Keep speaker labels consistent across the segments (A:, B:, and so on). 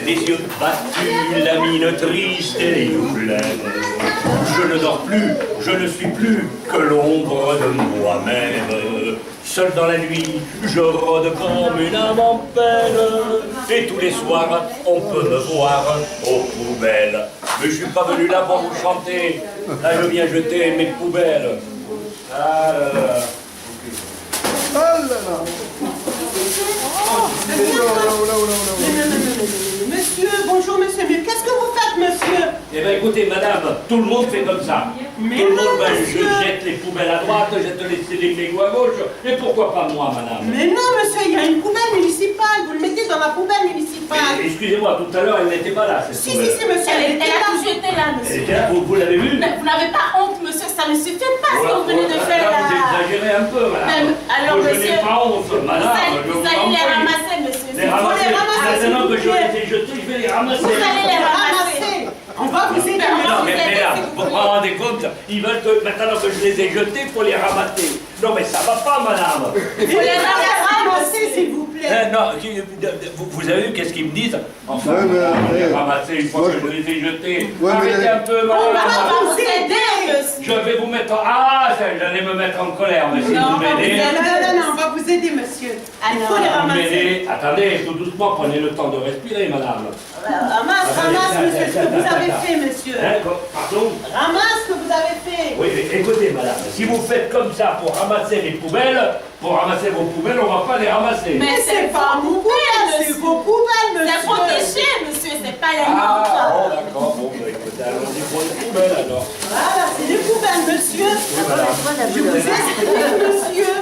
A: Les yeux battus, la mine triste et les yeux pleines. Je ne dors plus, je ne suis plus que l'ombre de moi-même. Seul dans la nuit, je rôde comme une âme en peine. Et tous les soirs, on peut me voir aux poubelles. Mais je suis pas venu là pour vous chanter. Là, je viens jeter mes poubelles. Ah là là.
B: Oh là là.
C: Monsieur, bonjour monsieur, mais qu'est-ce que vous faites monsieur?
A: Eh bien écoutez madame, tout le monde fait comme ça.
C: Mais
A: tout le
C: non,
A: monde,
C: monsieur.
A: je jette les poubelles à droite, je jette les mégots à gauche. Et pourquoi pas moi madame?
C: Mais non monsieur, il y a une poubelle municipale, vous le mettez dans la poubelle municipale.
A: Mais, excusez-moi, tout à l'heure elle n'était pas là cette
C: Si,
A: poubelle.
C: si, monsieur,
D: Elle
C: était
D: a
C: là.
D: toujours été là,
A: Elle
D: monsieur.
A: était là, vous l'avez vue?
D: Mais vous n'avez pas honte, monsieur, ça ne suffit pas ce que vous venez de faire
A: Vous
D: là.
A: exagérez un peu madame.
D: Mais, alors,
A: Moi, je
D: monsieur,
A: n'ai pas honte madame.
D: Vous allez les ramasser, monsieur.
A: Les
D: Il faut
A: ramasser.
D: les ramasser, s'il
A: Maintenant
D: vous
A: que je
D: plaît.
A: les ai jetés, je vais les ramasser.
D: Vous allez les ramasser.
C: On va vous aider.
A: Non, mais
D: vous
A: là,
D: aidez,
A: vous vous rendez compte, ils veulent que maintenant que je les ai jetés, il faut les ramasser. Non, mais ça va pas, madame.
D: Il faut les ramasser,
C: s'il vous plaît.
A: Non, vous avez vu qu'est-ce qu'ils me disent? Enfin,
B: Ouais, mais,
A: on les
B: ouais.
A: ramasser une fois
B: Moi,
A: que je les ai jetés.
B: Ouais, mais-
A: Arrêtez un peu,
D: On va
A: madame.
D: vous aider, monsieur.
A: Je vais vous mettre en... Ah, j'allais me mettre en colère, mais si
D: Non,
A: vous m'aidez...
C: Non, on va vous aider monsieur. Il faut les
D: Alors,
A: Vous
C: ramasser.
A: m'aidez. Attendez, tout doucement, prenez le temps de respirer, madame.
C: Ramasse monsieur, ce que vous avez fait monsieur.
A: Hein, pardon?
C: Ramasse ce que vous avez fait.
A: Oui, mais écoutez, madame, si vous faites comme ça pour ramasser les poubelles, pour ramasser vos poubelles, on va pas les ramasser.
D: Mais c'est pas mon
C: C'est
D: monsieur.
C: vos poubelles
D: C'est
C: monsieur.
D: vos déchets, monsieur, c'est pas les
A: Ah,
D: nôtres.
A: oh, d'accord, bon, bah, écoutez, allons-y pour les poubelles, alors.
C: Voilà, c'est les poubelles monsieur. Je vous explique monsieur.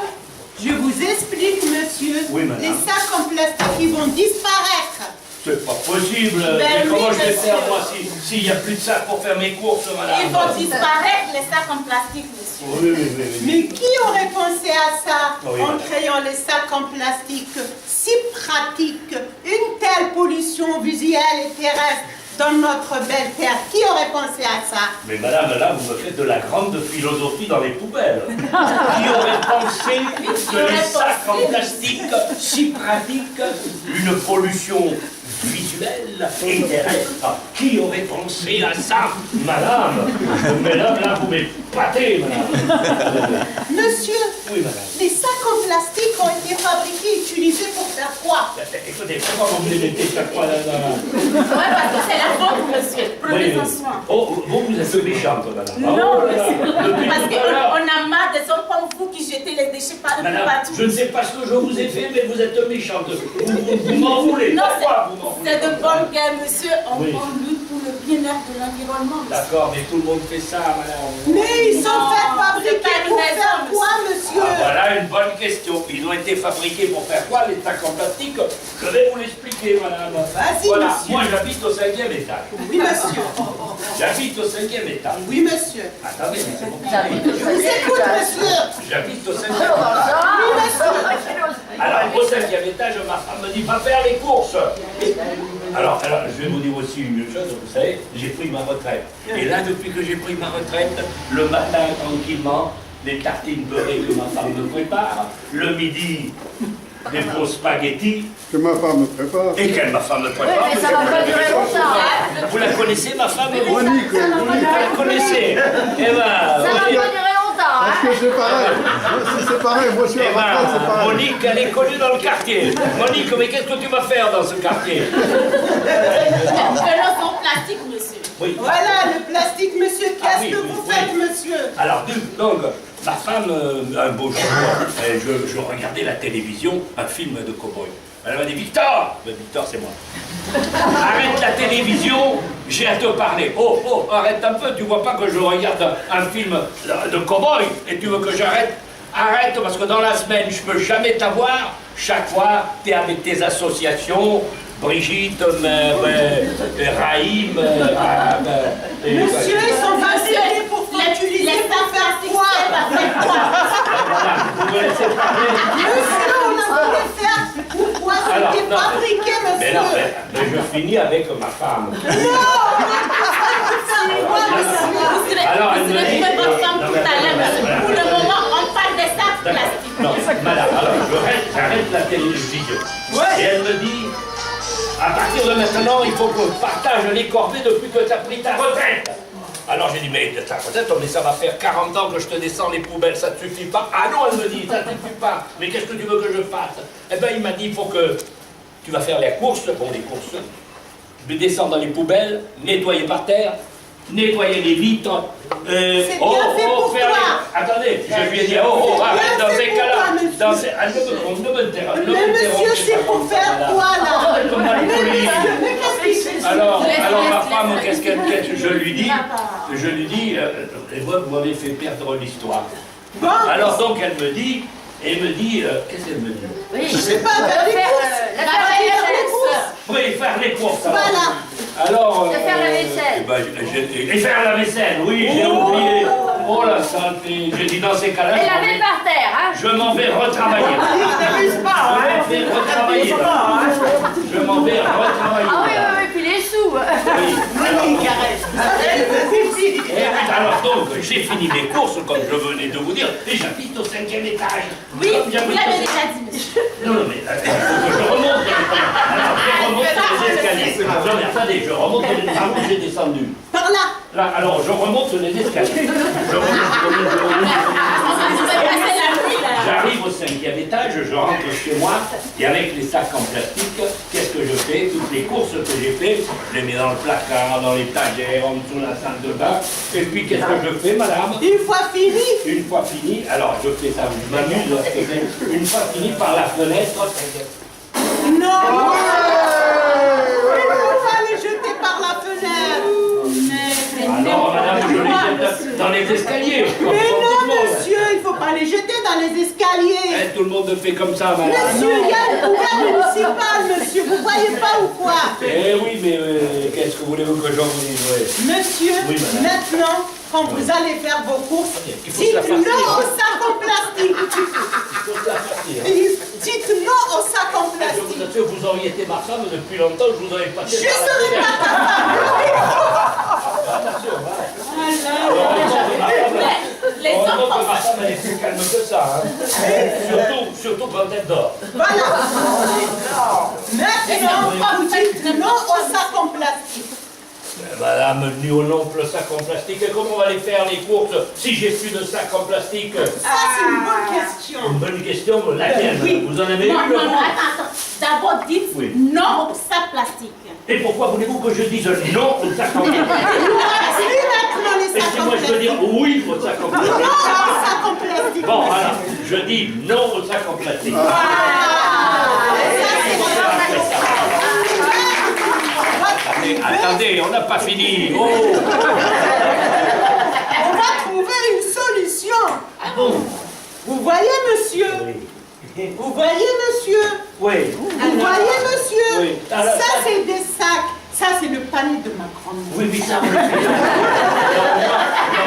C: Je vous explique monsieur.
A: Oui, madame.
C: Les sacs en plastique ils vont disparaître.
A: C'est pas possible.
D: Ben
A: Mais comment
D: oui,
A: je vais
D: monsieur.
A: faire, moi, s'il n'y a plus de sacs pour faire mes courses, madame?
D: Ils vont disparaître, les sacs en plastique, monsieur.
A: Oui, oui, oui, oui.
C: Mais qui aurait pensé à ça
A: Oui,
C: en
A: madame.
C: créant les sacs en plastique si pratiques, une telle pollution visuelle et terrestre dans notre belle terre? Qui aurait pensé à ça?
A: Mais madame, là, vous me faites de la grande philosophie dans les poubelles. Qui aurait pensé que les sacs en plastique, si pratiques, une pollution visuelle et terrestre? Qui aurait pensé à ça, madame? Mais là, vous m'épatez, madame.
C: Monsieur,
A: Oui, madame.
C: les sacs en plastique ont été fabriqués et utilisés pour faire quoi?
A: Écoutez, pourquoi vous me les mettez chaque fois là?
D: Ouais, parce que c'est la faute, monsieur. Prenez-en soin.
A: Oh, vous êtes méchante, madame.
D: Non,
A: Oh là là. Depuis
D: parce
A: tout à l'heure.
D: qu'on a marre des hommes comme vous qui jetez les déchets partout.
A: Madame, je ne sais pas ce que je vous ai fait, mais vous êtes méchante. Vous m'en voulez.
D: Non,
A: Pourquoi vous m'en voulez?
D: c'est de bonne guerre, monsieur. On
A: Oui.
D: lutte pour le bien-être de l'environnement. monsieur.
A: D'accord, mais tout le monde fait ça, madame.
C: Mais ils sont
D: Non,
C: faits
D: c'est pas
C: fabriquer
D: une
C: pour
D: raison,
C: faire quoi, monsieur?
A: Ah, voilà une bonne question. Ils ont été fabriqués pour faire quoi, les sacs en plastique? Je vais vous l'expliquer, madame.
C: Vas-y,
A: Voilà,
C: monsieur.
A: moi j'habite au 5e étage.
C: Oui, monsieur.
A: J'habite au 5e étage.
C: Oui, monsieur.
A: Attendez, mais c'est bon.
C: Je vous écoute, monsieur.
A: J'habite au 5e étage.
C: Oui, monsieur.
A: Alors, au 5e étage, ma femme me dit, va faire les courses. Alors, je vais vous dire aussi une chose, vous savez, j'ai pris ma retraite. Et là, depuis que j'ai pris ma retraite, le matin, tranquillement, des tartines beurrées que ma femme me prépare, le midi, des bons spaghettis,
B: Que ma femme me prépare.
A: et quelle ma femme me prépare.
E: Oui, mais ça va pas durer longtemps.
A: Vous la connaissez, ma femme? Vous
B: Monique, Monique.
A: la connaissez? Eh ben,
E: Ça va pas durer longtemps, hein.
B: Parce que c'est pareil. Si c'est pareil, moi je suis à
A: eh
B: la retraite, c'est
A: ben,
B: pareil.
A: Monique, elle est connue dans le quartier. Monique, mais qu'est-ce que tu vas faire dans ce quartier?
D: Que l'eau en plastique, monsieur.
A: Oui.
C: Voilà le plastique, monsieur.
A: Ah
C: Qu'est-ce
A: oui,
C: que
A: oui,
C: vous
A: oui.
C: faites, monsieur?
A: Alors, donc, ma femme, un beau jour, je regardais la télévision, un film de cow-boy. Elle m'a dit, Victor! Ben, Victor, c'est moi. Arrête la télévision, j'ai à te parler. Oh, oh, arrête un peu, tu vois pas que je regarde un film de cow-boy et tu veux que j'arrête? Arrête, parce que dans la semaine, je peux jamais t'avoir. Chaque fois, tu es avec tes associations, Brigitte, Raïm,
C: Monsieur, ils sont fabriqués pour utiliser pour faire quoi?
A: Voilà, vous me laissez parler.
C: Monsieur, on a voulu faire pourquoi
A: Alors,
C: c'était
A: non,
C: fabriqué,
A: Mais non,
C: monsieur?
A: mais je finis avec ma femme.
C: Non, on n'a pas faire quoi, monsieur?
D: Vous serez
A: Alors, elle me dit-
D: votre femme
A: Non,
D: tout
A: mais
D: à l'heure.
A: voilà.
D: Pour le moment, on parle des sacs plastiques.
A: télévision. Et elle me dit, à partir de maintenant, il faut qu'on partage les corvées depuis que tu as pris ta retraite. Alors j'ai dit, mais ta retraite, mais ça va faire 40 ans que je te descends les poubelles, ça ne te suffit pas. Ah non, elle me dit, ça ne suffit pas. Mais qu'est-ce que tu veux que je fasse? Eh bien, il m'a dit, il faut que tu vas faire les courses. Bon, les courses, je vais descendre dans les poubelles, nettoyer par terre, nettoyer les vitres.
C: C'est bien fait pour
A: faire
C: toi.
A: Attendez, je lui ai dit, arrête, dans ces cas-là. Ne me
C: Mais monsieur, c'est pour faire quoi là?
A: Comment les polices? Alors ma femme, qu'est-ce que je lui dis? Je lui dis, vous m'avez fait perdre l'histoire.
C: Bon,
A: Alors donc elle me dit, qu'est-ce qu'elle me dit?
E: Oui.
C: je sais pas, faire les courses.
A: Oui, faire les courses. Alors.
C: Voilà.
A: Alors.
E: Et faire la vaisselle.
A: Et faire la vaisselle, oui, j'ai oublié. Oh la saleté. J'ai dit dans ces cas-là.
E: Et laver par terre, hein.
A: Je m'en vais retravailler. Je m'en vais retravailler. Je m'en vais retravailler.
E: Ah oui, puis les sous.
A: Alors donc, j'ai fini mes courses, comme je venais de vous dire, et j'habite au 5e étage.
D: Oui,
A: Comme
D: vous
A: j'habite
D: l'avez
A: au-
D: déjà dit, monsieur.
A: Non, mais il faut que je remonte. Alors, je remonte les escaliers. Non, mais attendez, je remonte les escaliers. Où j'ai descendu?
C: Par là.
A: Là, alors, je remonte les escaliers. Je remonte.
D: Vous avez passé la nuit, là.
A: J'arrive au 5e étage, je rentre chez moi, et avec les sacs en plastique, qu'est-ce que je fais? Toutes les courses que j'ai fait, je les mets dans le placard, dans l'étagère, en dessous de la salle de bain. Et puis, qu'est-ce que je fais, madame?
C: Une fois fini.
A: Une fois fini, alors je fais ça, je m'amuse, une fois fini par la fenêtre.
C: Non. Il ne faut pas les jeter par la fenêtre.
A: Alors, madame, je les jette dans les escaliers. Comme
C: Mais
A: tout le
C: non,
A: monde.
C: monsieur, il ne faut pas les jeter dans les escaliers.
A: Eh, tout le monde fait comme ça, madame.
C: Monsieur, il y a une poubelle municipale, monsieur. Vous ne voyez pas ou quoi?
A: Eh oui, mais qu'est-ce que voulez-vous que j'en vous dise? Ouais.
C: Monsieur,
A: Oui, madame.
C: maintenant, quand vous allez faire vos courses,
A: Il faut se la
C: dites
A: faire
C: non
A: tirer.
C: au sac en plastique.
A: Faut se la faire tirer.
C: Dites non au sac en
A: Je vous
C: plastique.
A: assure, vous auriez été ma femme depuis longtemps, je vous aurais pas
C: Je ne serai pas ta femme.
A: Attention, hein.
D: Les
A: Heureusement
D: enfants,
A: que ma femme elle est plus calme que ça. Hein. Surtout quand elle dort.
C: Voilà. Maintenant, vous dites non au sac en plastique.
A: Madame, ni au l'oncle sac en plastique, et comment on va aller faire les courses si j'ai plus de sac en plastique?
C: Ça, c'est une bonne question.
A: Une bonne question, laquelle?
D: Oui.
A: Vous en avez
D: Non,
A: eu le
D: non, non,
A: nom?
D: attends. D'abord, dites
A: Oui.
D: non au sac plastique.
A: Et pourquoi voulez-vous que je dise non au sac en plastique?
C: Plus maintenant les
A: Et
C: sacs
A: si
C: en
A: moi je veux
C: plastique.
A: dire oui au sac en
C: Non
A: plastique?
C: au sac en plastique.
A: Bon, voilà, je dis non au sac en plastique. Attendez, on n'a pas fini. Oh.
C: On va trouver une solution.
A: Ah bon?
C: Vous voyez, monsieur? Vous voyez, monsieur?
A: Oui.
C: Vous voyez, monsieur?
A: Oui. Alors,
C: Ça, c'est des sacs. Ça, c'est le panier de ma grand-mère.
A: Oui, oui, ça on le fait. Il y a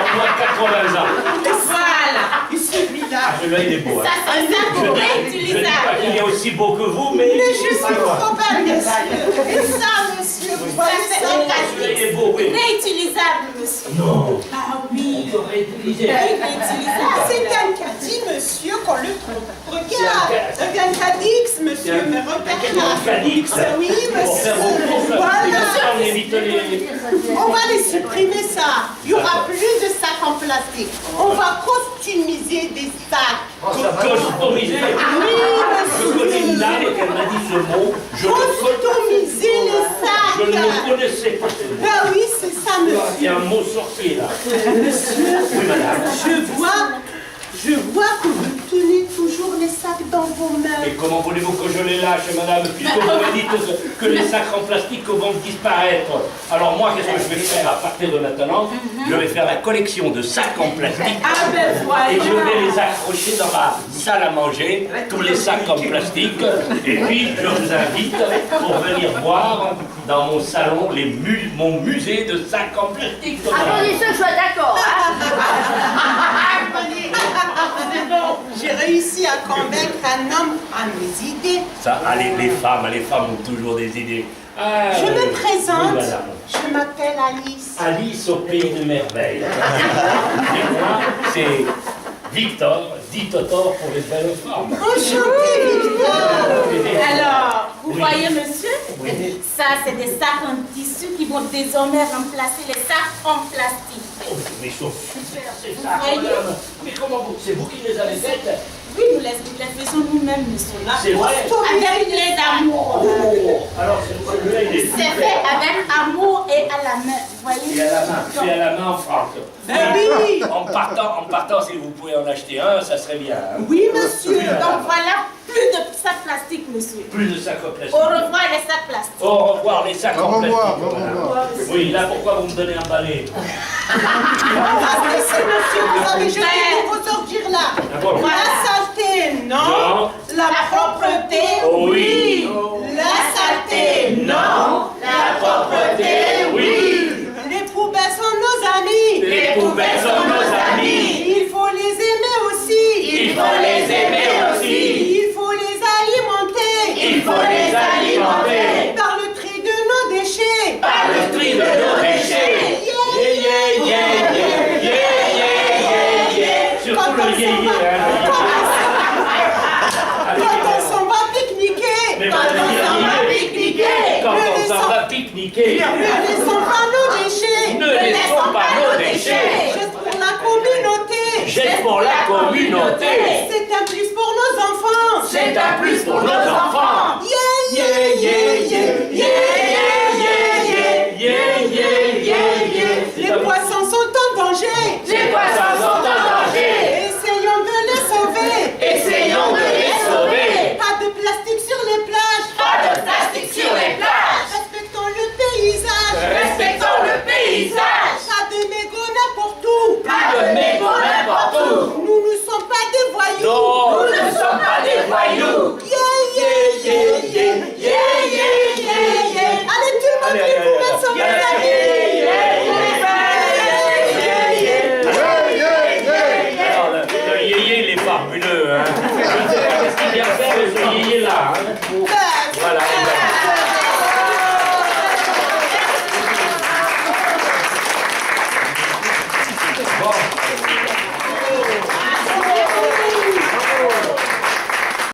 A: au moins 80 ans.
C: Voilà. Et celui-là.
A: Ah, celui-là, il est beau. Hein.
D: Ça, c'est un sac
A: Je dis pas
D: réutilisable.
A: qu'il est aussi beau que vous, mais
C: Mais je
A: il
C: suis
A: est pas loin.
C: trop belle, monsieur. Et ça, monsieur, vous voyez
D: Ça, c'est
C: ça?
D: un
A: Celui-là, il est beau, oui.
D: Réutilisable, monsieur.
A: Non.
D: Ah oui.
A: On peut réutiliser.
D: Réutilisable.
C: C'est un caddie, monsieur, qu'on le trouve. Regarde, un caddix, monsieur, mais regarde là.
A: Cadix.
C: Oui,
A: Pour faire vos
C: monsieur.
A: courses,
C: Voilà.
A: on évite les...
C: On va les supprimer ça. Il n'y aura plus de sacs en plastique. On va customiser des sacs.
A: Customiser.
C: Oui,
A: Je connais une
C: monsieur.
A: dame qui m'a dit ce mot. Je le
C: Customiser les
A: Je ne
C: sacs.
A: le connaissais pas ce mot.
C: Ben oui, c'est ça,
A: Il y
C: monsieur.
A: a un mot sorcier là.
C: Monsieur,
A: Oui, madame.
C: je vois que vous tenez toujours les sacs dans vos mains.
A: Et comment voulez-vous que je les lâche, madame, puisque vous me dites que les sacs en plastique vont disparaître? Alors moi, qu'est-ce que je vais faire à partir de maintenant? Je vais faire la collection de sacs en plastique.
C: Ah ben
A: Et
C: voilà.
A: je vais les accrocher dans ma salle à manger, tous les sacs en plastique. Et puis, je vous invite pour venir voir dans mon salon mon musée de sacs en plastique.
E: Applaudissez que je sois d'accord, hein.
C: J'ai réussi à convaincre un homme à mes idées.
A: Ça, allez, les femmes ont toujours des idées. Ah,
C: Je me
A: oui,
C: présente.
A: madame.
C: Je m'appelle Alice.
A: Alice au pays de merveilles. Et moi, c'est Victor, dit Totor pour les belles femmes.
C: Enchantée, Victor.
D: Alors, vous voyez, monsieur, ça, c'est des sacs en tissu qui vont désormais remplacer les sacs en plastique.
A: Oh, mais sont super ces
D: Vous
A: sacs,
D: voyez?
A: madame. Mais comment vous, c'est vous qui les avez faites?
D: Oui, nous les faisons nous-mêmes, monsieur.
A: C'est vrai?
D: Avec les amours.
A: Oh, alors celui-là, il est
D: C'est
A: super.
D: fait avec amour et à la main, vous voyez?
A: Et à la main, fait à la main en France.
C: Oui.
A: En partant, si vous pouvez en acheter un, ça serait bien. Hein.
C: Oui, monsieur.
D: Donc voilà, plus de sacs plastiques, monsieur.
A: Plus de sacs en plastique.
D: Au revoir les sacs plastiques.
A: Au revoir les sacs
B: Au
A: en plastique.
B: revoir, au
A: voilà.
B: revoir.
A: Oui, là pourquoi vous me donnez un balai?
C: Parce que si, monsieur, vous avez jeté tous vos ordures là.
A: Ah bon?
C: La saleté, non.
A: Non.
C: La propreté,
A: Oui.
C: La saleté, non.
A: La propreté, oui.
C: Les poubelles sont nos amis.
A: Les poubelles sont nos amis.
C: Il faut les aimer aussi.
A: Il faut les aimer aussi.
C: Il faut les alimenter.
A: Il faut les alimenter.
C: Par le tri de nos déchets.
A: Par le tri de nos déchets. Yeah, yeah, yeah, yeah, yeah, yeah, yeah. Surtout le yeah, yeah.
C: Quand on s'en va pique-niquer.
A: Mais
C: Quand on s'en va pique-niquer.
A: Quand on s'en va pique-niquer,
C: Ne laissons pas nos déchets.
A: ne laissons pas nos déchets.
C: Juste pour la communauté.
A: Jette pour la communauté.
C: C'est un plus pour nos enfants.
A: C'est un plus pour nos enfants.
C: Yeah,
A: Yeah, yeah, yeah, yeah, yeah, yeah, yeah, yeah, yeah, yeah.
C: Les poissons sont en danger.
A: Les poissons sont en danger.
C: Essayons de les sauver.
A: Essayons de les sauver.
C: Pas de plastique sur les plages.
A: Pas de plastique sur les plages.
C: Respectons le paysage.
A: Respectons le paysage.
C: Pas de mégots n'importe où.
A: Pas de mégots n'importe où.
C: Nous ne sommes pas des voyous.
A: Non, nous ne sommes pas des voyous.
C: Yeah, yeah, yeah, yeah, yeah, yeah, yeah, yeah. Allez, tout le monde,
A: Allez,
C: les
A: allez,
C: poubelles
A: allez.
C: sont mes
A: Yeah,
C: amis.
A: yeah, yeah, yeah, yeah. Alors, le yéyé, il est fabuleux, hein. Qu'est-ce qu'il vient faire, ce yéyé-là, hein. Voilà.